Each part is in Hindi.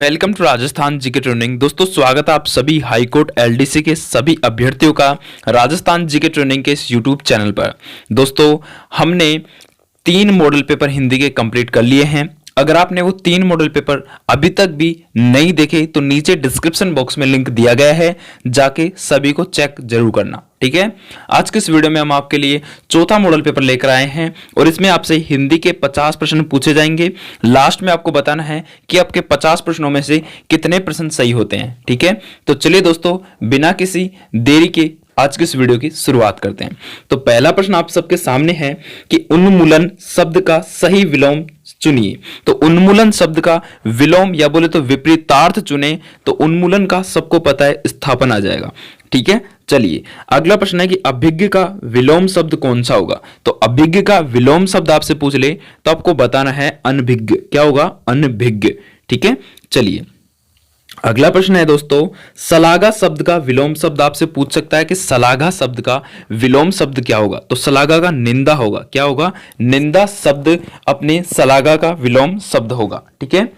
Welcome to Rajasthan GK training. दोस्तों स्वागत है आप सभी हाईकोर्ट एलडीसी के सभी अभ्यर्थियों का राजस्थान जीके ट्रेनिंग के इस यूट्यूब चैनल पर। दोस्तों हमने 3 मॉडल पेपर हिंदी के कंप्लीट कर लिए हैं। अगर आपने वो 3 मॉडल पेपर अभी तक भी नहीं देखे तो नीचे डिस्क्रिप्शन बॉक्स में लिंक दिया गया है, जाके सभी को चेक जरूर करना। ठीक है, आज के इस वीडियो में हम आपके लिए चौथा मॉडल पेपर लेकर आए हैं और इसमें आपसे हिंदी के 50 प्रश्न पूछे जाएंगे। लास्ट में आपको बताना है कि आपके 50 प्रश्नों में से कितने प्रश्न सही होते हैं। ठीक है, तो चलिए दोस्तों बिना किसी देरी के आज के इस वीडियो की शुरुआत करते हैं। तो पहला प्रश्न आप सबके सामने है कि उन्मूलन शब्द का सही विलोम चुनिए। तो उन्मूलन शब्द का विलोम या बोले तो विपरीतार्थ चुने तो उन्मूलन का सबको पता है स्थापन आ जाएगा। ठीक है, चलिए अगला प्रश्न है कि अभिज्ञ का विलोम शब्द कौन सा होगा। तो अभिज्ञ का विलोम शब्द आपसे पूछ ले तो आपको बताना है अनभिज्ञ। क्या होगा? अनभिज्ञ। ठीक है, चलिए अगला प्रश्न है दोस्तों, सलागा शब्द का विलोम शब्द आपसे पूछ सकता है कि सलागा शब्द का विलोम शब्द क्या होगा। तो सलागा का निंदा होगा। क्या होगा? निंदा शब्द अपने सलागा का विलोम शब्द होगा। ठीक है,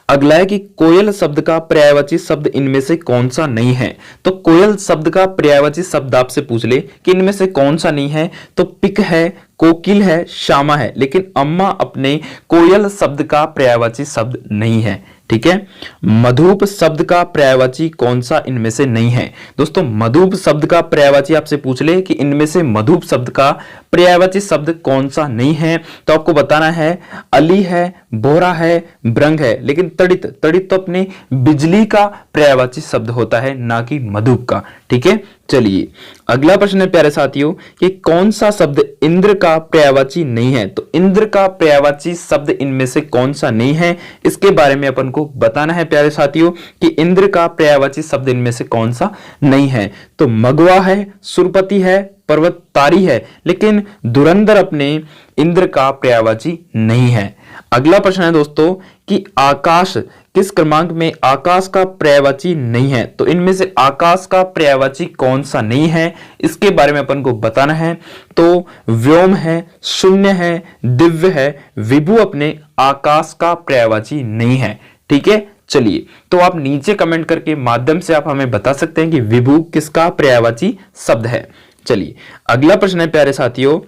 अगला है कि कोयल शब्द का पर्यायवाची शब्द इनमें से कौन सा नहीं है। तो कोयल शब्द का पर्यायवाची शब्द आपसे पूछ ले कि इनमें से कौन सा नहीं है, तो पिक है, कोकिल है, श्यामा है, लेकिन अम्मा अपने कोयल शब्द का पर्यायवाची शब्द नहीं है। ठीक है, मधुप शब्द का पर्यायवाची कौन सा इनमें से नहीं है। दोस्तों मधुप शब्द का पर्यायवाची आपसे पूछ ले कि इनमें से मधुप शब्द का पर्यायवाची शब्द कौन सा नहीं है, तो आपको बताना है अली है, बोरा है, ब्रंग है, लेकिन तड़ित तड़ित तो अपने बिजली का पर्यायवाची शब्द होता है, ना कि मधुप का। ठीक है, चलिए अगला प्रश्न है प्यारे साथियों कि कौन सा शब्द इंद्र का पर्यायवाची नहीं है। तो इंद्र का पर्यायवाची शब्द इनमें से कौन सा नहीं है, इसके बारे में अपन को बताना है प्यारे साथियों कि इंद्र का पर्यायवाची शब्द इनमें से कौन सा नहीं है। तो मगवा है, सुरपति है, पर्वतारी है, लेकिन धुरंधर अपने इंद्र का पर्यायवाची नहीं है। अगला प्रश्न है दोस्तों कि आकाश किस क्रमांक में आकाश का पर्यायवाची नहीं है। तो इनमें से आकाश का पर्यायवाची कौन सा नहीं है, इसके बारे में अपन को बताना है। तो व्योम है, शून्य है, दिव्य है, विभु अपने आकाश का पर्यायवाची नहीं है। ठीक है, चलिए तो आप नीचे कमेंट करके माध्यम से आप हमें बता सकते हैं कि विभु किसका पर्यायवाची शब्द है। चलिए अगला प्रश्न है प्यारे साथियों,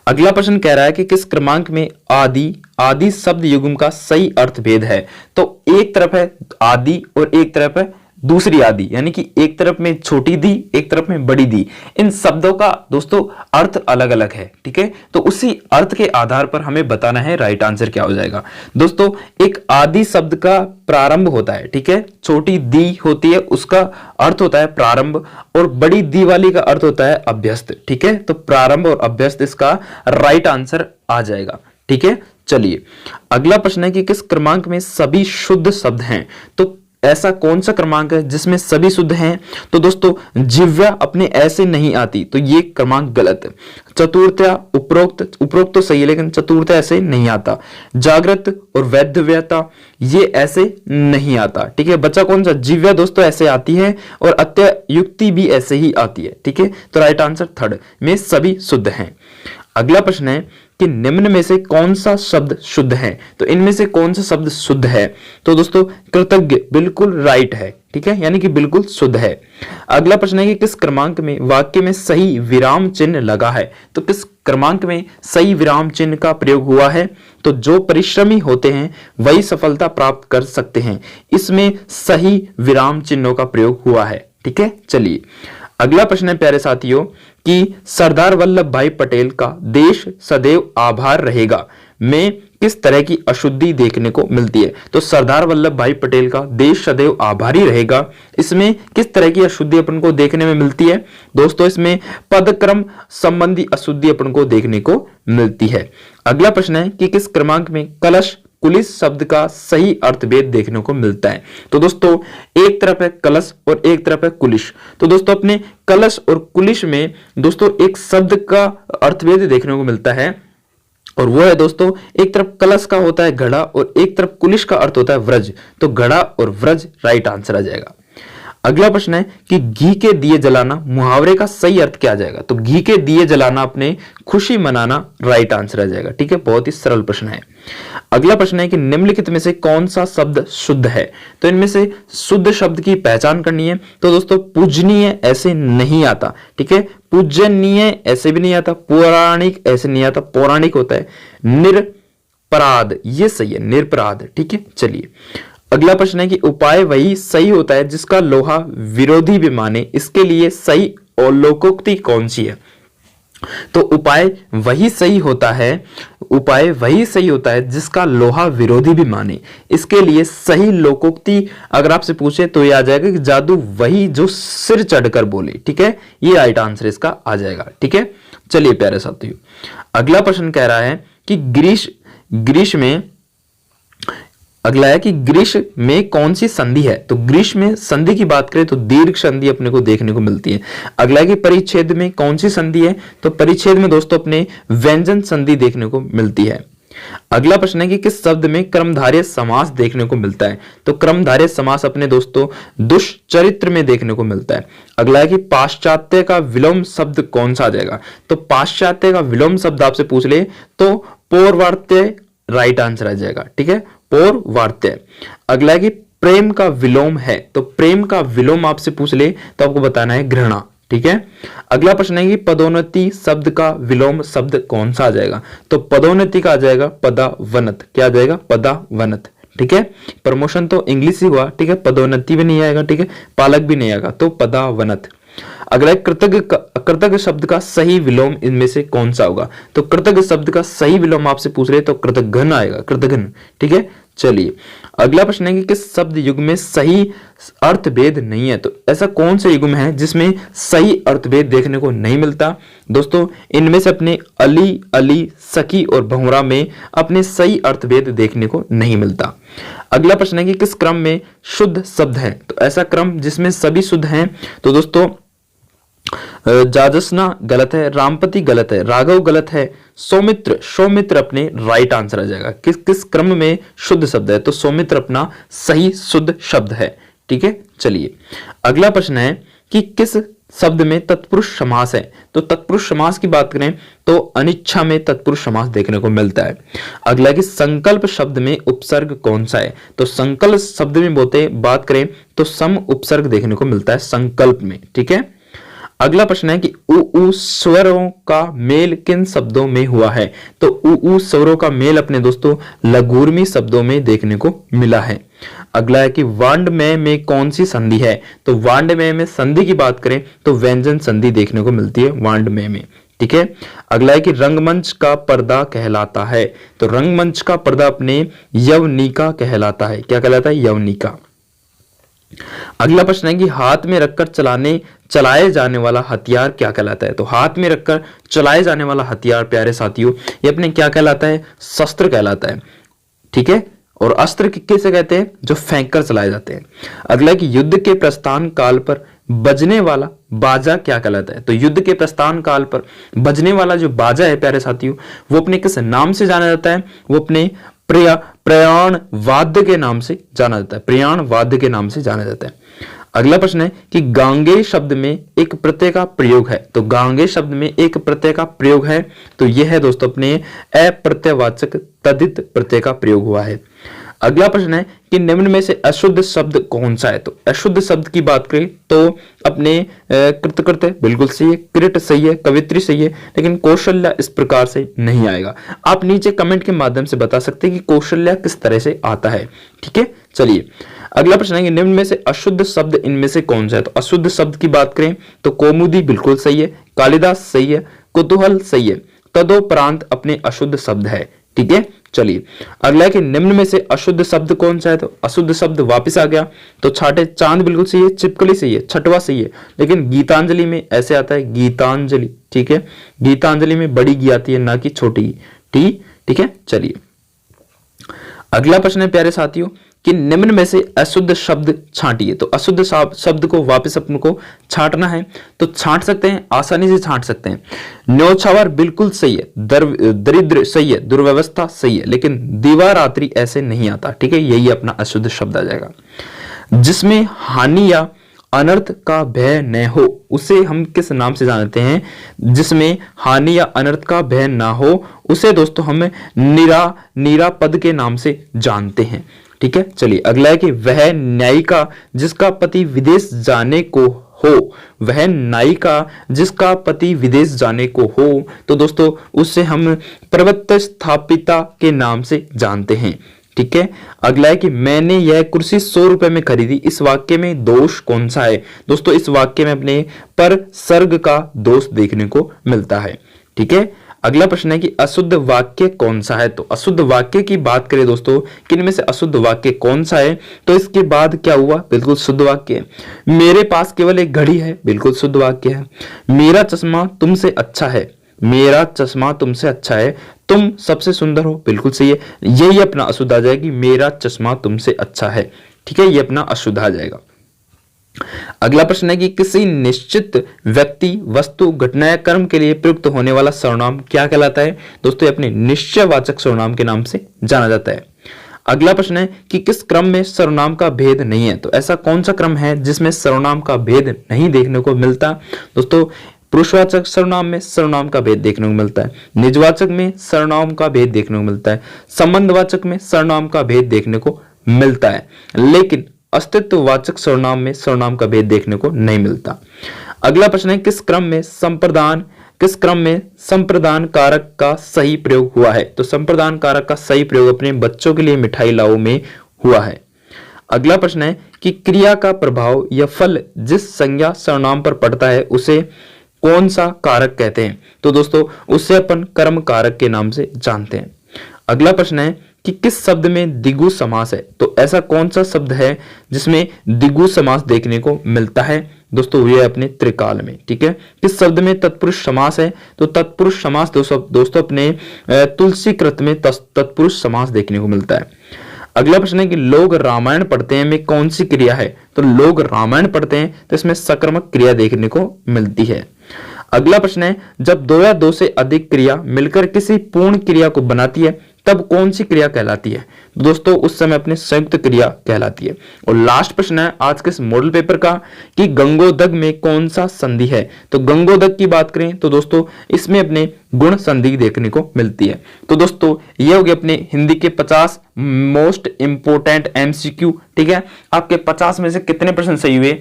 अगला प्रश्न कह रहा है कि किस क्रमांक में आदि आदि शब्द युग्म का सही अर्थ भेद है। तो एक तरफ है आदि और एक तरफ है दूसरी आदि, यानी कि एक तरफ में छोटी दी एक तरफ में बड़ी दी। इन शब्दों का दोस्तों अर्थ अलग अलग है। ठीक है, तो उसी अर्थ के आधार पर हमें बताना है राइट आंसर क्या हो जाएगा। दोस्तों एक आदि शब्द का प्रारंभ होता है। ठीक है, छोटी दी होती है उसका अर्थ होता है प्रारंभ और बड़ी दी वाली का अर्थ होता है अभ्यस्त। ठीक है, तो प्रारंभ और अभ्यस्त इसका राइट आंसर आ जाएगा। ठीक है, चलिए अगला प्रश्न है कि किस क्रमांक में सभी शुद्ध शब्द हैं। तो ऐसा कौन सा क्रमांक है जिसमें सभी शुद्ध हैं। तो दोस्तों जिव्या अपने ऐसे नहीं आती, तो ये क्रमांक गलत है। चतुर्थया उपरोक्त तो सही है, लेकिन चतुर्थया ऐसे नहीं आता। जागृत और वैधव्यता ये ऐसे नहीं आता। ठीक है, बच्चा कौन सा? जिव्या दोस्तों ऐसे आती है और अत्ययुक्ति भी ऐसे ही आती है। ठीक है, तो राइट आंसर थर्ड में सभी शुद्ध हैं। अगला प्रश्न है कि निम्न में से कौन सा शब्द शुद्ध है। तो इनमें से कौन सा शब्द शुद्ध है। तो दोस्तों कृतज्ञ बिल्कुल राइट है। ठीक है, यानी कि बिल्कुल शुद्ध है। अगला प्रश्न है कि किस क्रमांक में वाक्य में सही विराम चिन्ह लगा है। तो किस क्रमांक में सही विराम चिन्ह का प्रयोग हुआ है। तो जो परिश्रमी होते हैं वही सफलता प्राप्त कर सकते हैं, इसमें सही विराम चिन्हों का प्रयोग हुआ है। ठीक है, चलिए अगला प्रश्न है प्यारे साथियों कि सरदार वल्लभ भाई पटेल का देश सदैव आभार रहेगा में किस तरह की अशुद्धि देखने को मिलती है। तो सरदार वल्लभ भाई पटेल का देश सदैव आभारी रहेगा, इसमें किस तरह की अशुद्धि अपन को देखने में मिलती है। दोस्तों इसमें पदक्रम संबंधी अशुद्धि अपन को देखने को मिलती है। अगला प्रश्न है कि किस क्रमांक में कलश कुलिश शब्द का सही अर्थभेद देखने को मिलता है। तो दोस्तों एक तरफ है कलश और एक तरफ है कुलिश। तो दोस्तों अपने कलश और कुलिश में दोस्तों एक शब्द का अर्थभेद देखने को मिलता है और वो है दोस्तों एक तरफ कलश का होता है घड़ा और एक तरफ कुलिश का अर्थ होता है व्रज। तो घड़ा और व्रज राइट आंसर आ जाएगा। अगला प्रश्न है कि घी के दिए जलाना मुहावरे का सही अर्थ क्या आ जाएगा? तो घी के दिए जलाना अपने खुशी मनाना राइट आंसर आ जाएगा। ठीक है, बहुत ही सरल प्रश्न है। अगला प्रश्न है कि निम्नलिखित में से कौन सा शब्द शुद्ध है? तो इनमें से शुद्ध शब्द की पहचान करनी है। तो दोस्तों पूजनीय ऐसे नहीं आता, ठीक है, पूजनीय ऐसे भी नहीं आता, पौराणिक ऐसे नहीं आता, पौराणिक होता है, निरपराध ये सही है, निरपराध। ठीक है, चलिए अगला प्रश्न है कि उपाय वही सही होता है जिसका लोहा विरोधी भी माने, इसके लिए सही और लोकोक्ति कौन सी है? तो उपाय वही सही होता है, उपाय वही सही होता है जिसका लोहा विरोधी भी माने, इसके लिए सही लोकोक्ति अगर आपसे पूछे तो ये आ जाएगा कि जादू वही जो सिर चढ़कर बोले। ठीक है, ये राइट आंसर इसका आ जाएगा। ठीक है, चलिए प्यारे साथियों अगला प्रश्न कह रहा है कि ग्रीष्म में, अगला है कि ग्रीष्म में कौन सी संधि है? तो ग्रीष्म में संधि की बात करें तो दीर्घ संधि अपने को देखने को मिलती है। अगला है कि परिच्छेद में कौन सी संधि है? तो परिच्छेद में दोस्तों अपने व्यंजन संधि देखने को मिलती है। अगला प्रश्न है कि किस शब्द में कर्मधारय समास देखने को मिलता है? तो कर्मधारय समास अपने दोस्तों दुष्चरित्र में देखने को मिलता है। अगला है कि पाश्चात्य का विलोम शब्द कौन सा आ जाएगा? तो पाश्चात्य का विलोम शब्द आपसे पूछ ले तो पौर्वात्य राइट आंसर आ जाएगा। ठीक है, पौर्वात्य। अगला है कि प्रेम का विलोम है, तो प्रेम का विलोम आपसे पूछ ले तो आपको बताना है घृणा। ठीक है, अगला प्रश्न है कि पदोन्नति शब्द का विलोम शब्द कौन सा आ जाएगा? तो पदोन्नति का आ जाएगा पदावनत। क्या आ जाएगा? पदावनत। ठीक है, प्रमोशन तो इंग्लिश ही हुआ। ठीक है, पदोन्नति भी नहीं आएगा। ठीक है, पालक भी नहीं आएगा, तो पदावनत। अगला कृतज्ञ शब्द का सही विलोम इनमें से कौन सा होगा? तो कृतज्ञ शब्द का सही विलोम आपसे पूछ रहे तो कृतघ्न आएगा, कृतघ्न। ठीक है, चलिए अगला प्रश्न है कि किस शब्द युग्म में सही अर्थभेद नहीं है? तो ऐसा कौन सा युग्म है जिसमें सही अर्थभेद देखने को नहीं मिलता? दोस्तों इनमें से अपने अली, अली, सखी और भंवरा में अपने सही अर्थभेद देखने को नहीं मिलता। अगला प्रश्न है कि किस क्रम में शुद्ध शब्द है? तो ऐसा क्रम जिसमें सभी शुद्ध हैं। तो दोस्तों जाजसना गलत है, रामपति गलत है, राघव गलत है, सौमित्र अपने राइट आंसर आ जाएगा। किस किस क्रम में शुद्ध शब्द है? तो सौमित्र अपना सही शुद्ध शब्द है। ठीक है, चलिए अगला प्रश्न है कि किस शब्द में तत्पुरुष समास है? तो तत्पुरुष समास की बात करें तो अनिच्छा में तत्पुरुष समास देखने को मिलता है। अगला कि संकल्प शब्द में उपसर्ग कौन सा है? तो संकल्प शब्द में बात करें तो सम उपसर्ग देखने को मिलता है संकल्प में। ठीक है, अगला प्रश्न है कि उ स्वरों का मेल किन शब्दों में हुआ है? तो उ स्वरों का मेल अपने दोस्तों लघुर्मी शब्दों में देखने को मिला है। अगला है कि वांडमय में कौन सी संधि है? तो वांडमय में संधि की बात करें तो व्यंजन संधि देखने को मिलती है वांडमय में। ठीक है, अगला है कि रंगमंच का पर्दा कहलाता है? तो रंगमंच का पर्दा अपने यवनिका कहलाता है। क्या कहलाता है? यवनिका। अगला प्रश्न है कि हाथ में रखकर चलाए जाने वाला हथियार क्या कहलाता है? तो हाथ में रखकर चलाए जाने वाला हथियार प्यारे साथियों ये अपने क्या कहलाता है? शस्त्र कहलाता है। ठीक है, और अस्त्र किसे कहते हैं? जो फेंक कर चलाए जाते हैं। अगला कि युद्ध के प्रस्थान काल पर बजने वाला बाजा क्या कहलाता है? तो युद्ध के प्रस्थान काल पर बजने वाला जो बाजा है प्यारे साथियों वो अपने किस नाम से जाना जाता है? वो अपने प्रयाण वाद्य के नाम से जाना जाता है। प्रयाण वाद्य के नाम से जाना जाता है। अगला प्रश्न है कि गांगे शब्द में एक प्रत्यय का प्रयोग है? तो गांगे शब्द में एक प्रत्यय का प्रयोग है तो यह है दोस्तों अपने अप्रत्ययवाचक तदित प्रत्यय का प्रयोग हुआ है। अगला प्रश्न है कि निम्न में से अशुद्ध शब्द कौन सा है? तो अशुद्ध शब्द की बात करें तो अपने कृतकृत्य बिल्कुल सही है, कृत सही है, कवित्री सही है, लेकिन कौशल्या इस प्रकार से नहीं आएगा। आप नीचे कमेंट के माध्यम से बता सकते हैं कि कौशल्या किस तरह से आता है। ठीक है, चलिए अगला प्रश्न है कि निम्न में से अशुद्ध शब्द इनमें से कौन सा है? तो अशुद्ध शब्द की बात करें तो कौमुदी बिल्कुल सही है, कालिदास सही है, कुतूहल सही है, तदोपरांत अपने अशुद्ध शब्द है। ठीक है, चलिए अगला है कि निम्न में से अशुद्ध शब्द कौन सा है? तो अशुद्ध शब्द वापस आ गया तो छाटे चांद बिल्कुल सही है, चिपकली सही है, छठवा सही है, लेकिन गीतांजलि में ऐसे आता है गीतांजलि। ठीक है, गीतांजलि में बड़ी गी आती है ना कि छोटी। ठीक है, चलिए अगला प्रश्न है प्यारे साथियों कि निम्न में से अशुद्ध शब्द छांटिए। तो अशुद्ध शब्द को वापस अपन को छांटना है तो छांट सकते हैं, आसानी से छांट सकते हैं। न्योछावर बिल्कुल सही है, दरिद्र सही है, दुर्व्यवस्था सही है, लेकिन दीवारात्रि ऐसे नहीं आता। ठीक है, यही अपना अशुद्ध शब्द आ जाएगा। जिसमें हानि या अनर्थ का भय न हो, उसे हम किस नाम से जानते हैं? जिसमें हानि या अनर्थ का भय ना हो, उसे दोस्तों हम निरापद के नाम से जानते हैं। ठीक है, चलिए अगला है कि वह न्यायिका जिसका पति विदेश जाने को हो, वह न्यायिका जिसका पति विदेश जाने को हो, तो दोस्तों उससे हम प्रवृत्त स्थापिता के नाम से जानते हैं। ठीक है, अगला है कि मैंने यह कुर्सी 100 रुपए में खरीदी, इस वाक्य में दोष कौन सा है? दोस्तों इस वाक्य में अपने पर सर्ग का दोष देखने को मिलता है। ठीक है, अगला प्रश्न है कि अशुद्ध वाक्य कौन सा है? तो अशुद्ध वाक्य की बात करें दोस्तों, किन में से अशुद्ध वाक्य कौन सा है? तो इसके बाद क्या हुआ? बिल्कुल शुद्ध वाक्य है। मेरे पास केवल एक घड़ी है, बिल्कुल शुद्ध वाक्य है। मेरा चश्मा तुमसे अच्छा है, मेरा चश्मा तुमसे अच्छा है, तुम सबसे सुंदर हो, बिल्कुल सही है। यही अपना अशुद्ध आ जाएगी, मेरा चश्मा तुमसे अच्छा है। ठीक है, ये अपना अशुद्ध आ जाएगा। अगला प्रश्न है कि किसी निश्चित व्यक्ति, वस्तु, घटना या कर्म के लिए प्रयुक्त होने वाला सर्वनाम क्या कहलाता है? दोस्तों ये अपने निश्चयवाचक सर्वनाम के नाम से जाना जाता है। अगला प्रश्न है कि किस क्रम में सर्वनाम का भेद नहीं है? तो ऐसा कौन सा क्रम है जिसमें सर्वनाम का भेद नहीं देखने को मिलता? दोस्तों पुरुषवाचक सर्वनाम में सर्वनाम का भेद देखने को मिलता है, निजवाचक में सर्वनाम का भेद देखने को मिलता है, संबंधवाचक में सर्वनाम का भेद देखने को मिलता है, लेकिन अस्तित्ववाचक सर्वनाम में सर्वनाम का भेद देखने को नहीं मिलता। अगला प्रश्न है किस क्रम में संप्रदान कारक का सही प्रयोग हुआ है? तो संप्रदान कारक का सही प्रयोग अपने बच्चों के लिए मिठाई लाओ में हुआ है। अगला प्रश्न है कि क्रिया का प्रभाव या फल जिस संज्ञा सर्वनाम पर पड़ता है उसे कौन सा कारक कहते हैं? तो दोस्तों उससे अपन कर्म कारक के नाम से जानते हैं। अगला प्रश्न है कि किस शब्द में द्विगु समास है? तो ऐसा कौन सा शब्द है जिसमें द्विगु समास देखने को मिलता है? दोस्तों ये अपने त्रिकाल में। ठीक है, किस शब्द में तत्पुरुष समास है? तो तत्पुरुष समास दोस्तों अपने तुलसी कृत में तत्पुरुष समास देखने को मिलता है। अगला प्रश्न है कि लोग रामायण पढ़ते हैं में कौन सी क्रिया है? तो लोग रामायण पढ़ते हैं तो इसमें सकर्मक क्रिया देखने को मिलती है। अगला प्रश्न है जब दो या दो से अधिक क्रिया मिलकर किसी पूर्ण क्रिया को बनाती है तब कौन सी क्रिया कहलाती है? दोस्तों उस समय अपने संयुक्त क्रिया कहलाती है। और लास्ट प्रश्न है आज के इस मॉडल पेपर का कि गंगोदक में कौन सा संधि है? तो गंगोदक की बात करें तो दोस्तों इसमें अपने गुण संधि देखने को मिलती है। तो दोस्तों ये हो गए अपने हिंदी के 50 मोस्ट इंपोर्टेंट एमसीक्यू। ठीक है, आपके 50 में से कितने प्रश्न सही हुए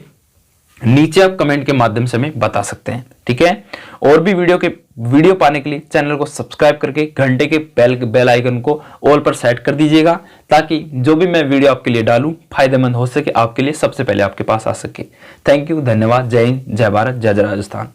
नीचे आप कमेंट के माध्यम से हमें बता सकते हैं। ठीक है, और भी वीडियो पाने के लिए चैनल को सब्सक्राइब करके घंटे के बेल आइकन को ऑल पर सेट कर दीजिएगा ताकि जो भी मैं वीडियो आपके लिए डालूं फायदेमंद हो सके, आपके लिए सबसे पहले आपके पास आ सके। थैंक यू, धन्यवाद, जय हिंद, जय भारत, जय राजस्थान।